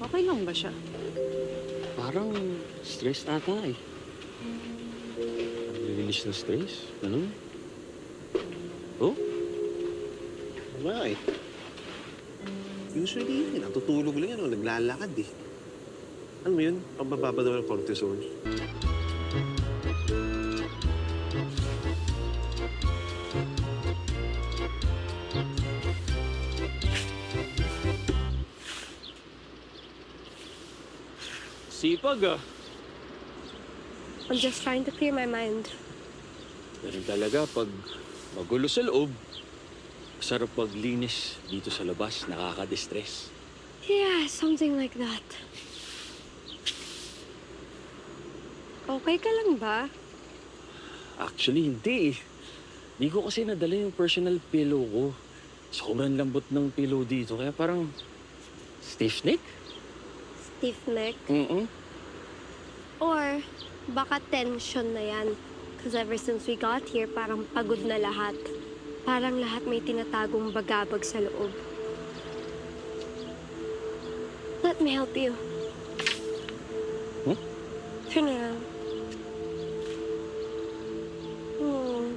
Okay lang ba siya? Parang stress ata eh. Nag-release ng stress? Ano? Oh? Bakit? Usually, natutulog lang yan o naglalakad eh. Ano mo yun? Pambababa daw ng cortisol. Sipag ah. I'm just trying to clear my mind. Ganun talaga pag magulo sa loob. Sarap maglinis dito sa labas, nakaka-distress. Yeah, something like that. Okay ka lang ba? Actually, hindi eh. Hindi ko kasi nadala yung personal pillow ko. Sobrang lambot ng pillow dito, kaya parang stiff neck. Stiff neck? Mm-mm. Or baka tension na yan. Because ever since we got here, parang pagod na lahat. Parang lahat may tinatagong bagabag sa loob. Let me help you. Hmm? Turn around. Hmm.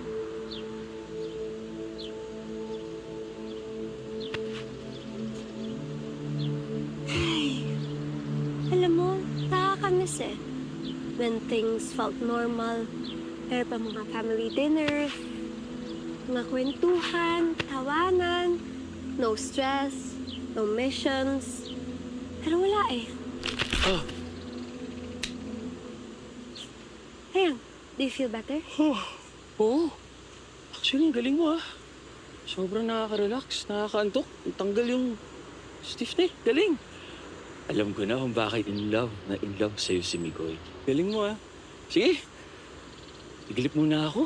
Ay, alam mo, nakakamiss eh. When things felt normal, meron pa mga family dinner, mga kwentuhan, tawanan, no stress, no missions. Pero wala eh. Ah, Ayan, do you feel better? oo. Actually, ang galing mo ah. Sobrang nakaka-relax, nakaka-antok. Ang tanggal yung stiff neck. Galing. Alam ko na kung bakit in love sa'yo si Migoy. Galing mo ah. Sige. Iglip muna ako.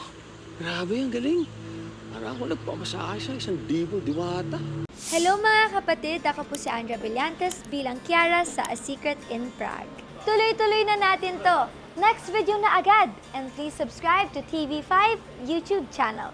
Grabe, ang galing. Para ako nagpamasakay sa 1,000 diwata. Hello mga kapatid, ako po si Andrea Brillantes bilang Kiara sa A Secret in Prague. Tuloy-tuloy na natin to. Next video na agad. And please subscribe to TV5 YouTube channel.